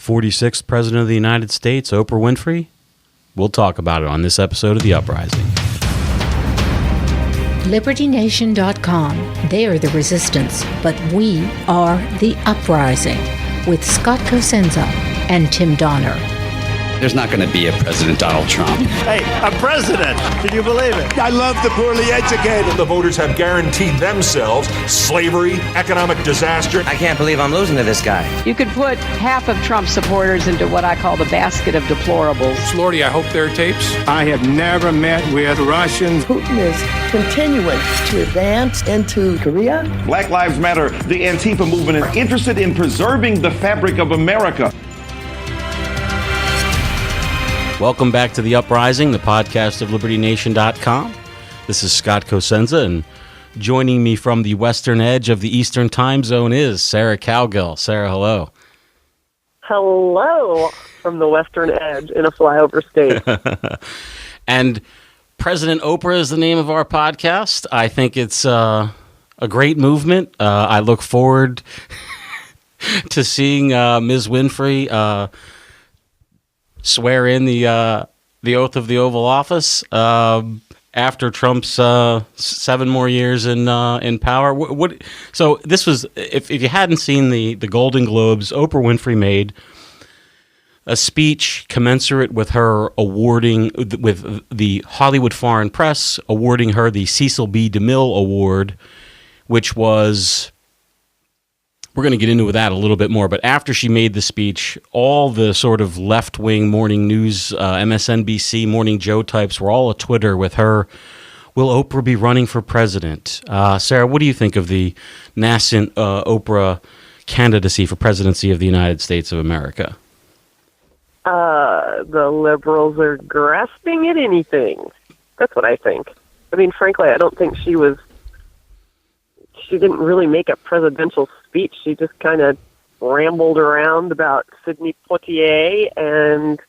46th President of the United States, Oprah Winfrey? We'll talk about it on this episode of The Uprising. LibertyNation.com. They are the resistance, but we are the uprising. With Scott Cosenza and Tim Donner. There's not going to be a President Donald Trump. Hey, a president! Can you believe it? I love the poorly educated. The voters have guaranteed themselves slavery, economic disaster. I can't believe I'm losing to this guy. You could put half of Trump's supporters into what I call the basket of deplorables. Lordy, I hope there are tapes. I have never met with Russians. Putin is continuing to advance into Korea. Black Lives Matter, the Antifa movement, is interested in preserving the fabric of America. Welcome back to The Uprising, the podcast of LibertyNation.com. This is Scott Cosenza, and joining me from the western edge of the Eastern time zone is Sarah Cowgill. Sarah, hello. Hello from the western edge in a flyover state. And President Oprah is the name of our podcast. I think it's a great movement. I look forward to seeing Ms. Winfrey swear in the oath of the Oval Office after Trump's 7 more years in power. So this was, if you hadn't seen the Golden Globes, Oprah Winfrey made a speech commensurate with her awarding, with the Hollywood Foreign Press awarding her the Cecil B. DeMille Award, which was... We're going to get into that a little bit more, but after she made the speech, all the sort of left-wing morning news, MSNBC, Morning Joe types were all at Twitter with her, will Oprah be running for president? Sarah, what do you think of the nascent Oprah candidacy for presidency of the United States of America? The liberals are grasping at anything. That's what I think. I mean, frankly, I don't think she didn't really make a presidential speech. She just kind of rambled around about Sidney Poitier and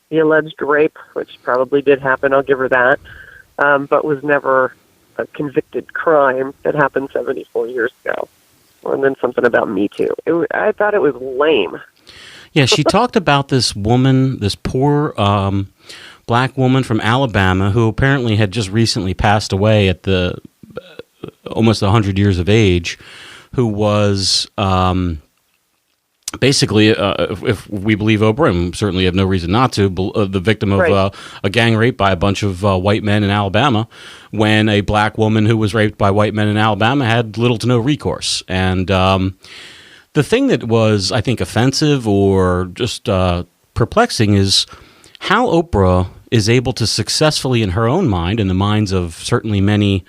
the alleged rape, which probably did happen, I'll give her that, but was never a convicted crime that happened 74 years ago. And then something about Me Too. I thought it was lame. Yeah, she talked about this woman, this poor black woman from Alabama who apparently had just recently passed away at the almost 100 years of age, who was basically, if we believe Oprah, and certainly have no reason not to, the victim of a gang rape by a bunch of white men in Alabama, when a black woman who was raped by white men in Alabama had little to no recourse. And the thing that was, I think, offensive or just perplexing is how Oprah is able to successfully, in her own mind, in the minds of certainly many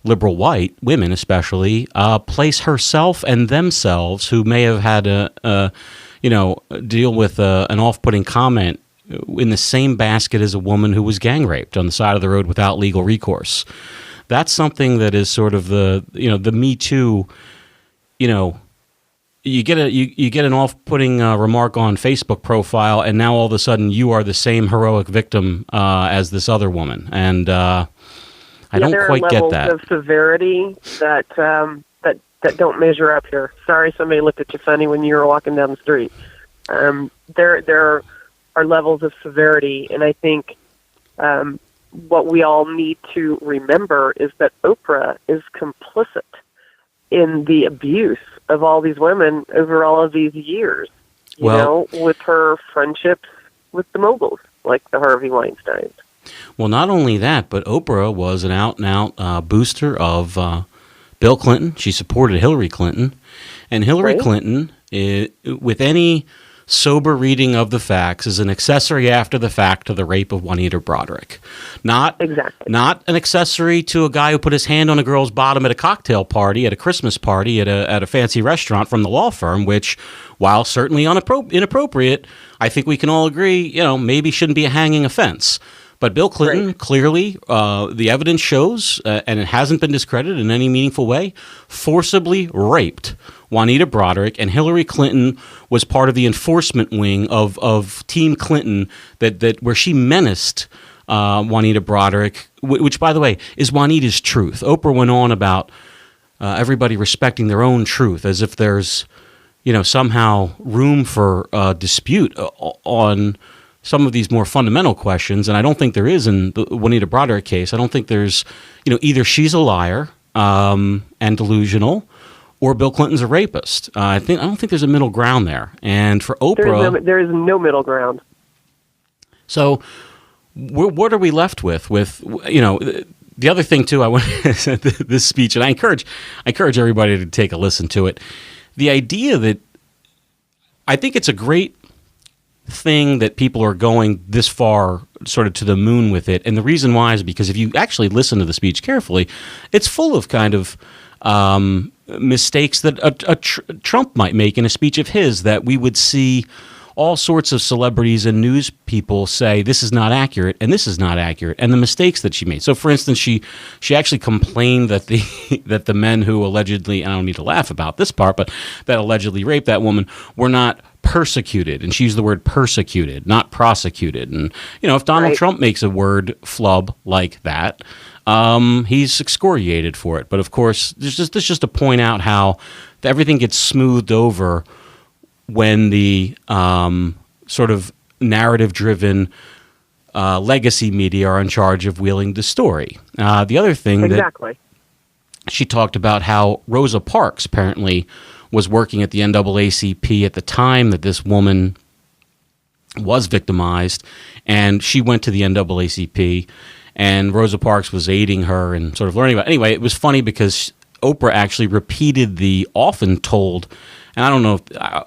liberal white women especially, place herself and themselves, who may have had deal with an off-putting comment, in the same basket as a woman who was gang raped on the side of the road without legal recourse. That's something that is sort of the Me Too. You get an off-putting remark on Facebook profile, and now all of a sudden you are the same heroic victim as this other woman, and I don't quite get that. There are levels of severity that don't measure up here. Sorry, somebody looked at you funny when you were walking down the street. There are levels of severity, and I think what we all need to remember is that Oprah is complicit in the abuse of all these women over all of these years. With her friendships with the moguls, like the Harvey Weinsteins. Well, not only that, but Oprah was an out-and-out booster of Bill Clinton. She supported Hillary Clinton. And Hillary Clinton, with any sober reading of the facts, is an accessory after the fact to the rape of Juanita Broderick. Not an accessory to a guy who put his hand on a girl's bottom at a cocktail party, at a Christmas party, at a fancy restaurant from the law firm, which, while certainly inappropriate, I think we can all agree, maybe shouldn't be a hanging offense. But Bill Clinton, clearly, the evidence shows, and it hasn't been discredited in any meaningful way, forcibly raped Juanita Broderick, and Hillary Clinton was part of the enforcement wing of Team Clinton that where she menaced Juanita Broderick, which, by the way, is Juanita's truth. Oprah went on about everybody respecting their own truth, as if there's somehow room for dispute on some of these more fundamental questions. And I don't think there is in the Juanita Broaddrick case. I don't think there's, either she's a liar and delusional, or Bill Clinton's a rapist. I don't think there's a middle ground there. And for Oprah, there is no middle ground. So, what are we left with? The other thing too, I want this speech, and I encourage everybody to take a listen to it. The idea that I think it's a great thing that people are going this far sort of to the moon with it. And the reason why is because if you actually listen to the speech carefully, it's full of kind of mistakes that Trump might make in a speech of his, that we would see all sorts of celebrities and news people say this is not accurate and this is not accurate, and the mistakes that she made. So, for instance, she actually complained that the men who allegedly, and I don't need to laugh about this part, but that allegedly raped that woman were not persecuted, and she used the word persecuted, not prosecuted. And if Donald Trump makes a word flub like that, he's excoriated for it. But of course, this is just to point out how everything gets smoothed over when the sort of narrative-driven legacy media are in charge of wheeling the story. The other thing that she talked about how Rosa Parks apparently was working at the NAACP at the time that this woman was victimized, and she went to the NAACP, and Rosa Parks was aiding her and sort of learning about it. Anyway, it was funny because Oprah actually repeated the often told, and I don't know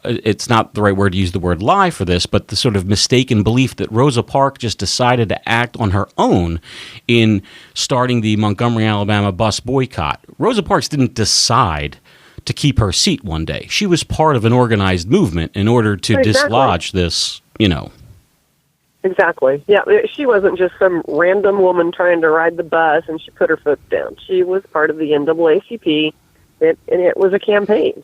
if it's not the right word to use the word lie for this, but the sort of mistaken belief that Rosa Parks just decided to act on her own in starting the Montgomery, Alabama bus boycott. Rosa Parks didn't decide to keep her seat one day. She was part of an organized movement in order to dislodge this, Exactly. Yeah, she wasn't just some random woman trying to ride the bus and she put her foot down. She was part of the NAACP, and it was a campaign.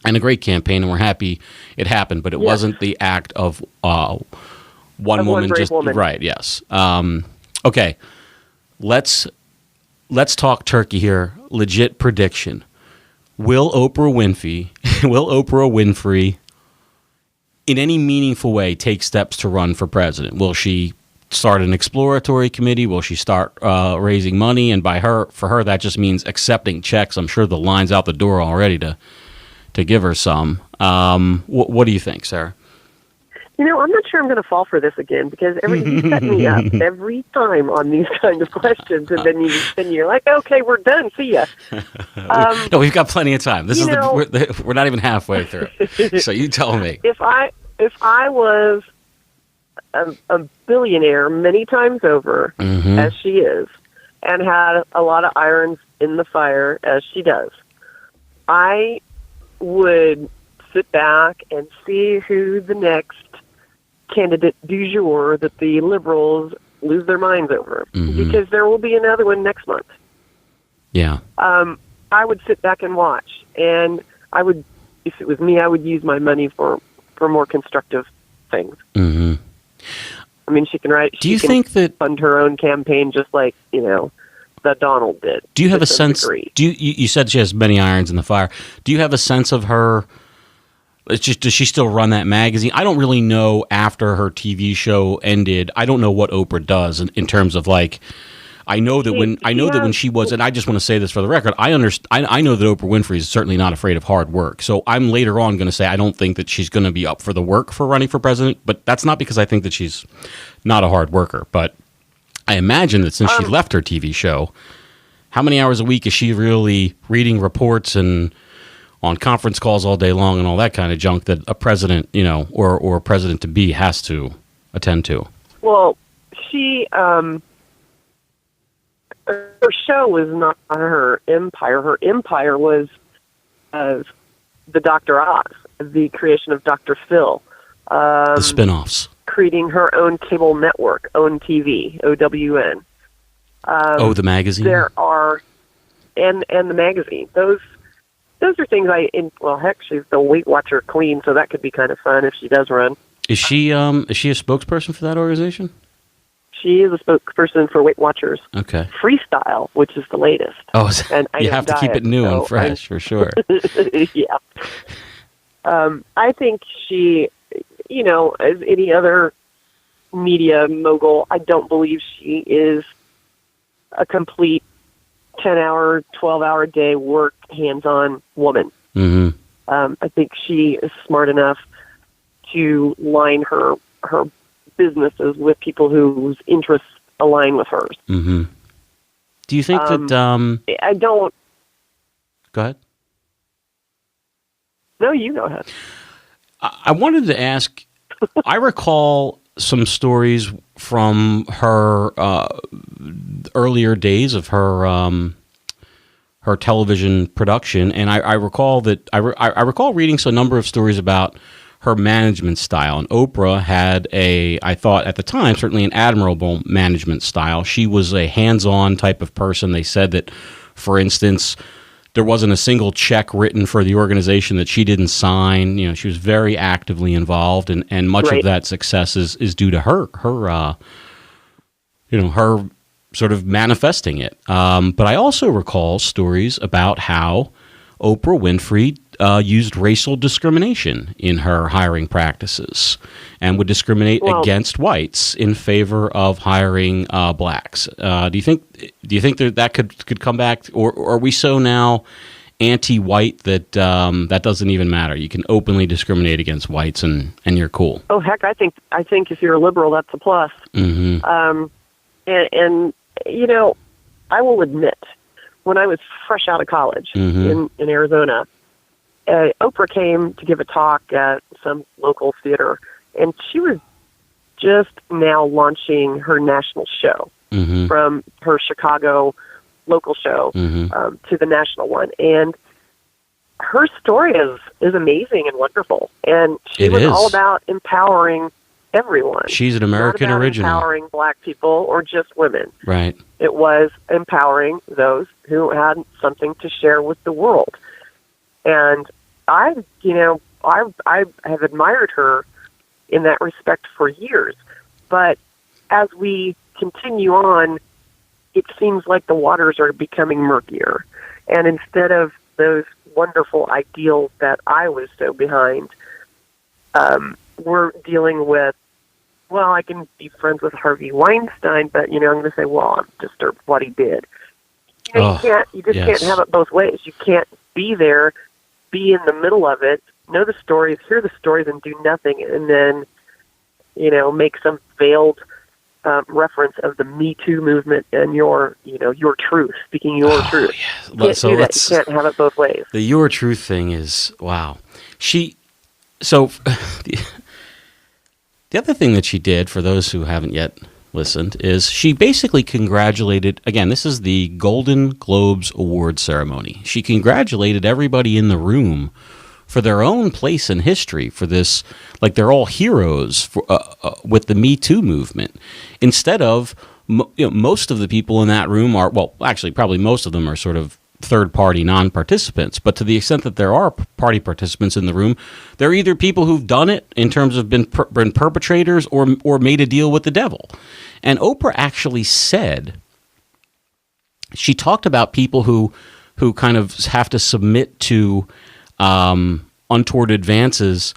And a great campaign, and we're happy it happened, but it wasn't the act of one woman. Right, yes. Okay, let's talk turkey here. Legit prediction. Will Oprah Winfrey in any meaningful way take steps to run for president? Will she start an exploratory committee? Will she start raising money? And for her, that just means accepting checks. I'm sure the line's out the door already to give her some. What do you think, Sarah? I'm not sure I'm going to fall for this again, because you set me up every time on these kind of questions, and then you're like, okay, we're done. See ya. No, we've got plenty of time. We're not even halfway through. So you tell me. If I was a billionaire many times over, as she is, and had a lot of irons in the fire as she does, I would sit back and see who the next candidate du jour that the liberals lose their minds over, because there will be another one next month. Yeah. I would sit back and watch, and I would, if it was me, I would use my money for more constructive things. I mean, she can write. Do you think that fund her own campaign just like that Donald did? Do you have a sense? You said she has many irons in the fire. Do you have a sense of her? Does she still run that magazine? I don't really know after her TV show ended. I don't know what Oprah does in terms of I know that when she was, and I just want to say this for the record, I know that Oprah Winfrey is certainly not afraid of hard work. So I'm later on going to say I don't think that she's going to be up for the work for running for president, but that's not because I think that she's not a hard worker. But I imagine that since she left her TV show, how many hours a week is she really reading reports and on conference calls all day long and all that kind of junk that a president, or a president to be has to attend to? Well, she, her show was not her empire. Her empire was the Dr. Oz, the creation of Dr. Phil. The spinoffs. Creating her own cable network, own TV, OWN. The magazine? There are, and the magazine. Those are things heck, she's the Weight Watcher queen, so that could be kind of fun if she does run. Is she a spokesperson for that organization? She is a spokesperson for Weight Watchers. Okay. Freestyle, which is the latest. Oh, and you have to keep it new and fresh, for sure. Yeah. I think she, as any other media mogul, I don't believe she is a complete 10-hour, 12-hour day work, hands-on woman. Mm-hmm. I think she is smart enough to line her businesses with people whose interests align with hers. Mm-hmm. Do you think that... I don't... Go ahead. No, you go ahead. I wanted to ask, I recall some stories from her earlier days of her her television production, and I recall that I recall reading a number of stories about her management style. And Oprah had I thought at the time, certainly an admirable management style. She was a hands-on type of person. They said that, for instance, there wasn't a single check written for the organization that she didn't sign. She was very actively involved, and much of that success is due to her sort of manifesting it. But I also recall stories about how Oprah Winfrey used racial discrimination in her hiring practices and would discriminate against whites in favor of hiring blacks. Do you think that could come back, or are we so now anti-white that that doesn't even matter? You can openly discriminate against whites and you're cool. Oh heck, I think if you're a liberal, that's a plus. Mm-hmm. And I will admit, when I was fresh out of college in Arizona, Oprah came to give a talk at some local theater, and she was just now launching her national show from her Chicago local show to the national one. And her story is amazing and wonderful. And she was all about empowering everyone. She's an American not about original. Empowering black people or just women. Right. It was empowering those who had something to share with the world. And I have admired her in that respect for years. But as we continue on, it seems like the waters are becoming murkier. And instead of those wonderful ideals that I was so behind, we're dealing with, well, I can be friends with Harvey Weinstein, but, I'm going to say, well, I'm disturbed what he did. You can't have it both ways. You can't be there, be in the middle of it, know the stories, hear the stories, and do nothing, and then, make some veiled reference of the Me Too movement and your truth, speaking your truth. Yes. You can't have it both ways. The your truth thing is, wow. The other thing that she did, for those who haven't yet listened, is she basically congratulated, again, this is the Golden Globes Award ceremony. She congratulated everybody in the room for their own place in history, for this, like they're all heroes with the Me Too movement. Instead of, most of the people in that room are, well, actually, probably most of them are sort of third-party non-participants, but to the extent that there are party participants in the room, they're either people who've done it in terms of been perpetrators or made a deal with the devil. And Oprah actually said, she talked about people who kind of have to submit to untoward advances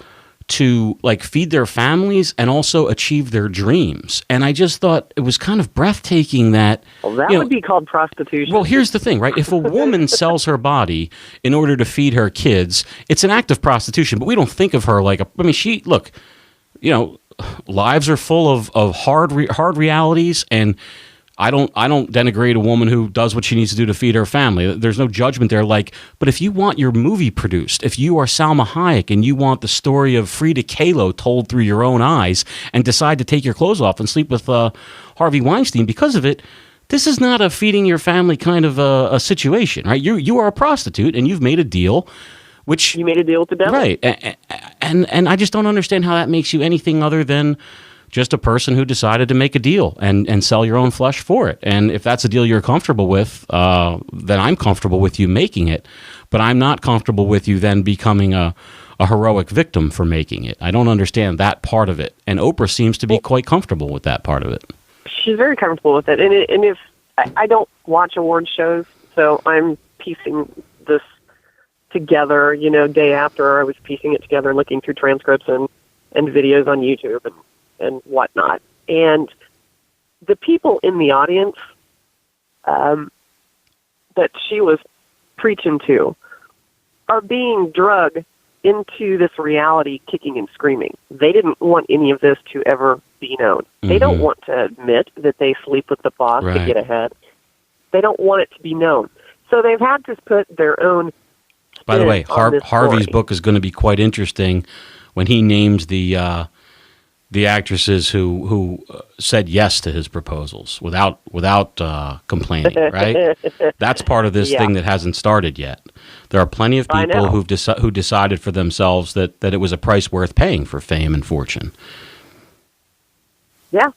to like feed their families and also achieve their dreams. And I just thought it was kind of breathtaking that... Well, that would be called prostitution. Well, here's the thing, right? If a woman sells her body in order to feed her kids, it's an act of prostitution, but we don't think of her like lives are full of hard realities, and I don't denigrate a woman who does what she needs to do to feed her family. There's no judgment there. But if you want your movie produced, if you are Salma Hayek and you want the story of Frida Kahlo told through your own eyes, and decide to take your clothes off and sleep with Harvey Weinstein because of it, this is not a feeding your family kind of a situation, right? You are a prostitute and you've made a deal, which you made a deal with the devil, right? And I just don't understand how that makes you anything other than just a person who decided to make a deal and sell your own flesh for it. And if that's a deal you're comfortable with, then I'm comfortable with you making it. But I'm not comfortable with you then becoming a heroic victim for making it. I don't understand that part of it. And Oprah seems to be quite comfortable with that part of it. She's very comfortable with it. And if I don't watch award shows, so I'm piecing this together, day after. I was piecing it together, looking through transcripts and videos on YouTube and whatnot. And the people in the audience that she was preaching to are being drugged into this reality, kicking and screaming. They didn't want any of this to ever be known. Mm-hmm. They don't want to admit that they sleep with the boss to get ahead. They don't want it to be known. So they've had to put their own. By the way, Harvey's book is going to be quite interesting when he names the actresses who said yes to his proposals without complaining. Right? That's part of this thing that hasn't started yet. There are plenty of people who decided for themselves that it was a price worth paying for fame and fortune. Yeah,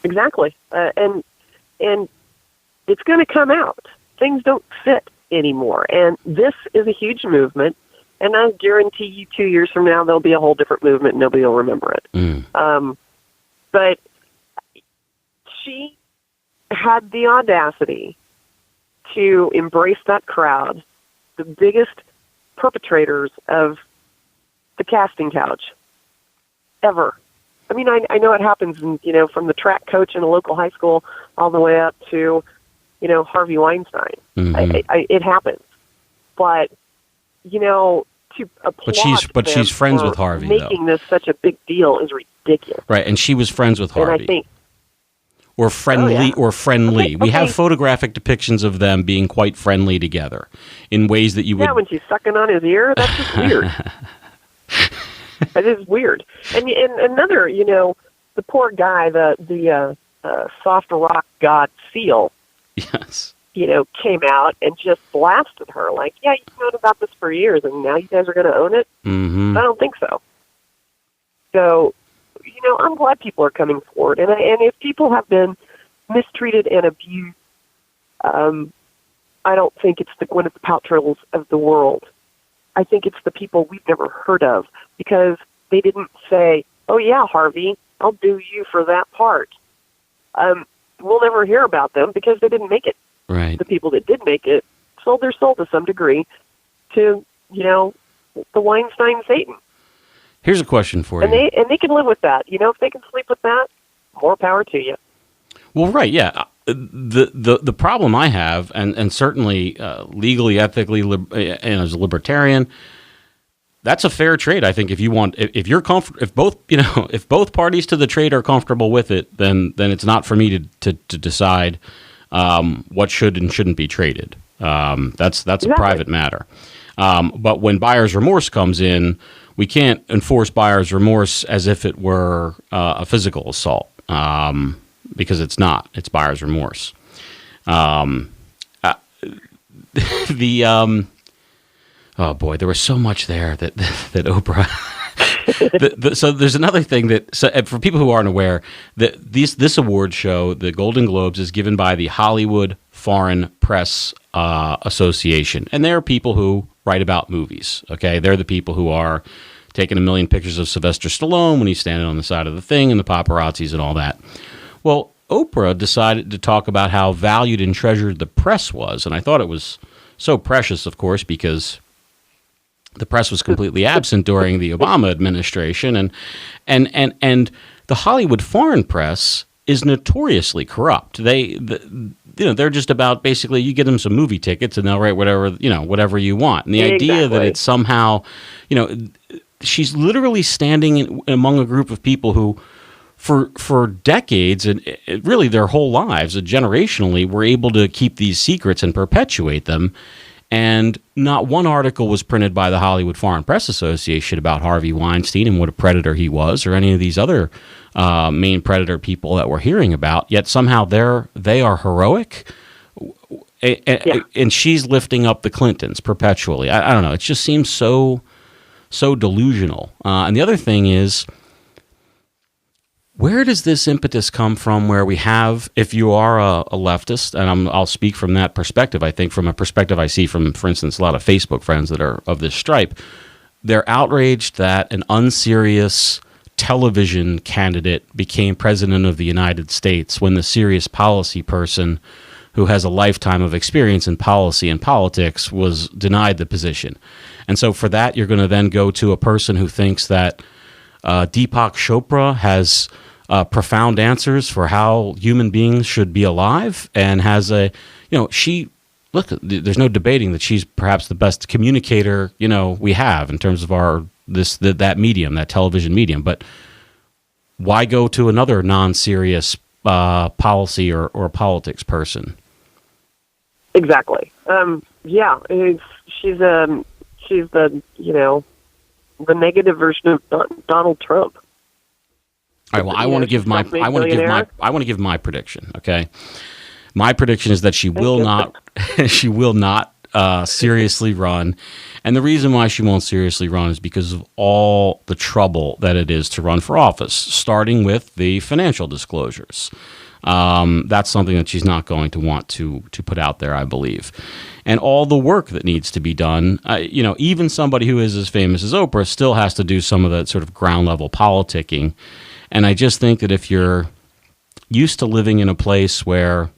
exactly, and it's going to come out. Things don't fit anymore, and this is a huge movement. And I guarantee you 2 years from now, there'll be a whole different movement and nobody will remember it. But she had the audacity to embrace that crowd, the biggest perpetrators of the casting couch ever. I mean, I know it happens, from the track coach in a local high school all the way up to, Harvey Weinstein. Mm-hmm. It happens. But, to applaud but she's friends with Harvey, making this such a big deal is ridiculous. Right, and she was friends with Harvey. And I think, or friendly. Okay. We have photographic depictions of them being quite friendly together in ways that you would. Yeah, when she's sucking on his ear, that's just weird. It is weird. And another, the poor guy, the soft rock god Seal. Yes. Came out and just blasted her like, yeah, you've known about this for years, and now you guys are going to own it? Mm-hmm. I don't think so. So, I'm glad people are coming forward. And if people have been mistreated and abused, I don't think it's the Gwyneth Paltrows of the world. I think it's the people we've never heard of, because they didn't say, oh, yeah, Harvey, I'll do you for that part. We'll never hear about them because they didn't make it. Right. The people that did make it sold their soul to some degree to, the Weinstein Satan. Here's a question for you. And they can live with that. If they can sleep with that, more power to you. Well, right, yeah. The problem I have, and certainly legally, ethically, as a libertarian, that's a fair trade. I think if both parties to the trade are comfortable with it, then it's not for me to decide what should and shouldn't be traded. That's exactly a private matter. But when buyer's remorse comes in, we can't enforce buyer's remorse as if it were a physical assault, because it's not. It's buyer's remorse. Oh boy, there was so much there that Oprah. So there's another thing for people who aren't aware, that this award show, the Golden Globes, is given by the Hollywood Foreign Press Association, and they're people who write about movies. Okay, they're the people who are taking a million pictures of Sylvester Stallone when he's standing on the side of the thing, and the paparazzis and all that. Well, Oprah decided to talk about how valued and treasured the press was, and I thought it was so precious, of course, because the press was completely absent during the Obama administration, and the Hollywood Foreign Press is notoriously corrupt. They're just about, basically, you get them some movie tickets and they'll write whatever you want. And the idea that it's somehow, she's literally standing among a group of people who, for decades and really their whole lives, generationally, were able to keep these secrets and perpetuate them. And not one article was printed by the Hollywood Foreign Press Association about Harvey Weinstein and what a predator he was, or any of these other main predator people that we're hearing about. Yet somehow they are heroic, and she's lifting up the Clintons perpetually. I don't know. It just seems so delusional. And the other thing is, where does this impetus come from where we have, if you are a leftist, and I'll speak from that perspective, I think from a perspective I see from, for instance, a lot of Facebook friends that are of this stripe, they're outraged that an unserious television candidate became president of the United States when the serious policy person who has a lifetime of experience in policy and politics, was denied the position. And so for that, you're going to then go to a person who thinks that Deepak Chopra has profound answers for how human beings should be alive, and has there's no debating that she's perhaps the best communicator, we have in terms of that medium, that television medium. But why go to another non-serious policy or politics person? Exactly. She's the the negative version of Donald Trump. All right. Well, I want to give my prediction. Okay, my prediction is that she will not seriously run, and the reason why she won't seriously run is because of all the trouble that it is to run for office, starting with the financial disclosures. That's something that she's not going to want to put out there, I believe. And all the work that needs to be done, even somebody who is as famous as Oprah still has to do some of that sort of ground level politicking. And I just think that if you're used to living in a place where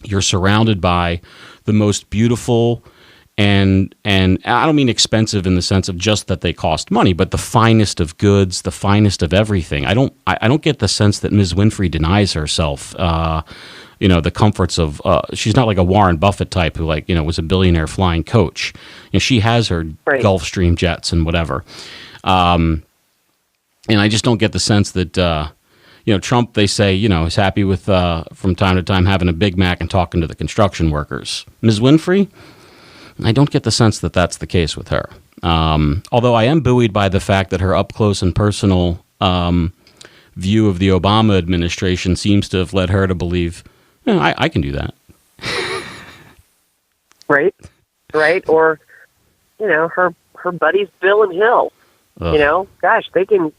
you're surrounded by the most beautiful and I don't mean expensive in the sense of just that they cost money, but the finest of goods, the finest of everything. I don't get the sense that Ms. Winfrey denies herself, the comforts of. She's not like a Warren Buffett type who was a billionaire flying coach. She has her Gulfstream jets and whatever, and I just don't get the sense that. Trump, they say, is happy with from time to time having a Big Mac and talking to the construction workers. Ms. Winfrey, I don't get the sense that that's the case with her. Although I am buoyed by the fact that her up close and personal view of the Obama administration seems to have led her to believe, I can do that. Right. Or, her buddies Bill and Hill. Ugh. Gosh, they can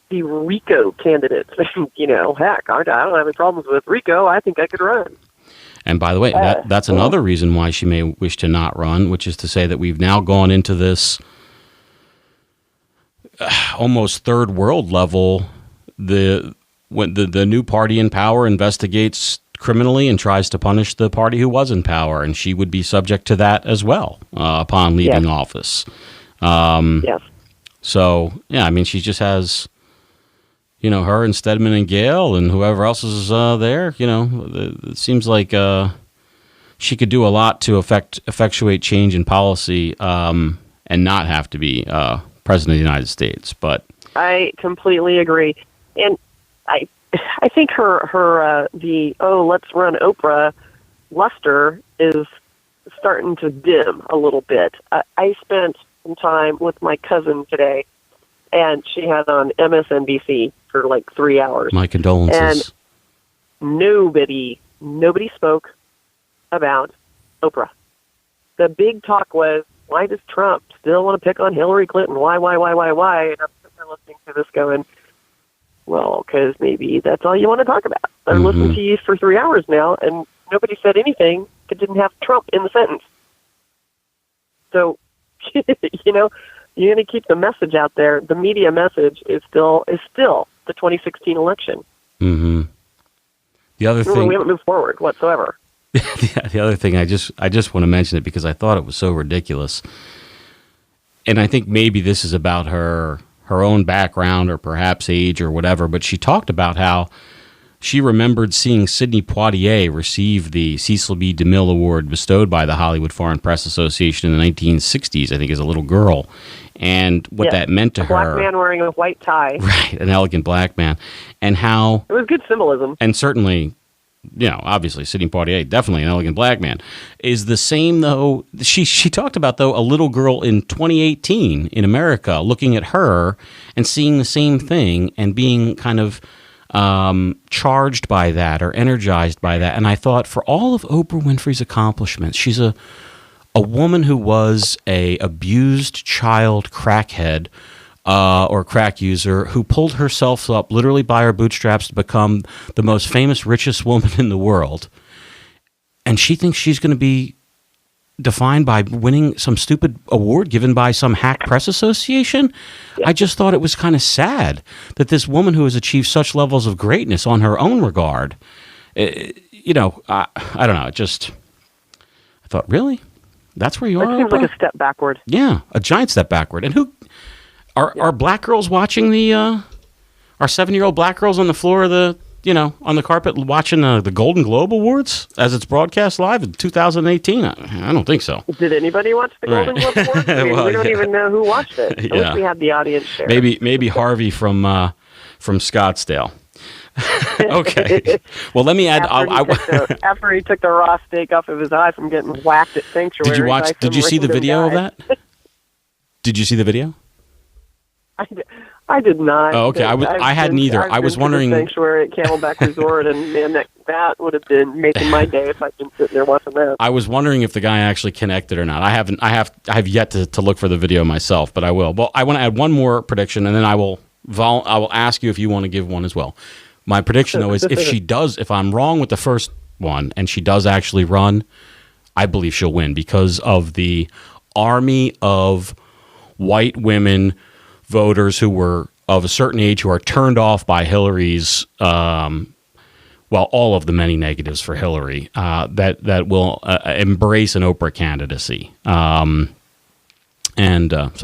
be RICO candidates. Heck, I don't have any problems with RICO. I think I could run. And by the way, that's another reason why she may wish to not run, which is to say that we've now gone into this almost third world level. When the new party in power investigates criminally and tries to punish the party who was in power, and she would be subject to that as well upon leaving office. Yes. So she just has. Her and Stedman and Gale and whoever else is there, it seems like she could do a lot to effectuate change in policy and not have to be president of the United States. But I completely agree. And I think her let's run Oprah luster is starting to dim a little bit. I spent some time with my cousin today, and she had on MSNBC for 3 hours. My condolences. And nobody spoke about Oprah. The big talk was, why does Trump still want to pick on Hillary Clinton? Why? And I'm sitting there listening to this going, well, because maybe that's all you want to talk about. I'm listening to you for 3 hours now, and nobody said anything that didn't have Trump in the sentence. So, you're going to keep the message out there. The media message is still the 2016 election. Mm-hmm. The other thing, we haven't moved forward whatsoever. The other thing, I just want to mention it because I thought it was so ridiculous, and I think maybe this is about her own background or perhaps age or whatever. But she talked about how she remembered seeing Sidney Poitier receive the Cecil B. DeMille Award bestowed by the Hollywood Foreign Press Association in the 1960s, I think, as a little girl, and what that meant to her. A black man wearing a white tie. Right, an elegant black man. And how... It was good symbolism. And certainly, obviously, Sidney Poitier, definitely an elegant black man, is the same, though... She talked about, though, a little girl in 2018 in America looking at her and seeing the same thing and being kind of... charged by that or energized by that. And I thought, for all of Oprah Winfrey's accomplishments, she's a woman who was a abused child crackhead or crack user who pulled herself up literally by her bootstraps to become the most famous, richest woman in the world. And she thinks she's going to be defined by winning some stupid award given by some hack press association. Yeah. I just thought it was kind of sad that this woman who has achieved such levels of greatness on her own regard you know, I don't know. I thought, really? That's where you are? It seems like a step backward. Yeah, a giant step backward. And who are black girls watching are 7-year-old black girls on the floor of on the carpet watching the Golden Globe Awards as it's broadcast live in 2018? I don't think so. Did anybody watch the Golden Globe Awards? I mean, we don't even know who watched it. I wish we had the audience share. Maybe Harvey from Scottsdale. Okay. Well, let me add. After he took the raw steak off of his eye from getting whacked at Sanctuary. Did you see the video of that? Did you see the video? I did not. Oh, okay. I hadn't either. I was wondering. Sanctuary at Camelback Resort, and man, that would have been making my day if I'd been sitting there watching that. I was wondering if the guy actually connected or not. I have yet to look for the video myself, but I will. Well, I want to add one more prediction, and then I will ask you if you want to give one as well. My prediction, though, is if I'm wrong with the first one and she does actually run, I believe she'll win because of the army of white women voters who were of a certain age who are turned off by Hillary's, all of the many negatives for Hillary, that will embrace an Oprah candidacy. So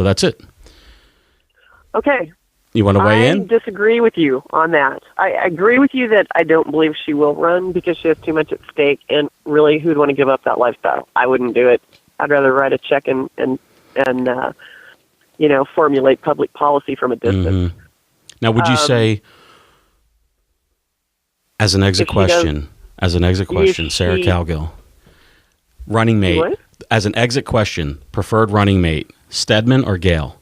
that's it. Okay. You want to weigh in? I disagree with you on that. I agree with you that I don't believe she will run because she has too much at stake, and really, who'd want to give up that lifestyle? I wouldn't do it. I'd rather write a check and formulate public policy from a distance. Mm-hmm. Now, would you say, as an exit question, Sarah Calgill, running mate, what? As an exit question, preferred running mate, Stedman or Gale?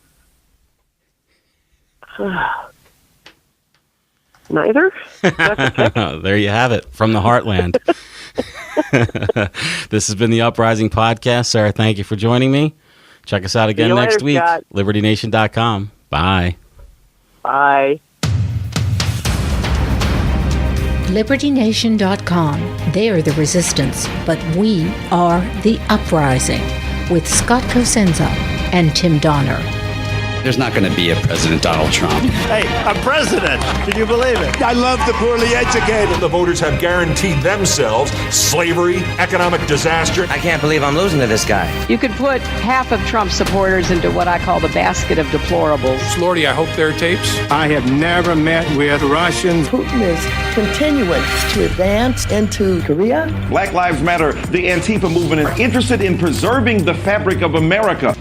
Neither. There you have it, from the heartland. This has been the Uprising Podcast. Sarah, thank you for joining me. Check us out again next week. Scott. LibertyNation.com. Bye. Bye. LibertyNation.com. They are the resistance, but we are the uprising. With Scott Cosenza and Tim Donner. There's not going to be a President Donald Trump. Hey, a president. Can you believe it? I love the poorly educated. The voters have guaranteed themselves slavery, economic disaster. I can't believe I'm losing to this guy. You could put half of Trump's supporters into what I call the basket of deplorables. Lordy, I hope there are tapes. I have never met with Russians. Putin is continuing to advance into Korea. Black Lives Matter, the Antifa movement is interested in preserving the fabric of America.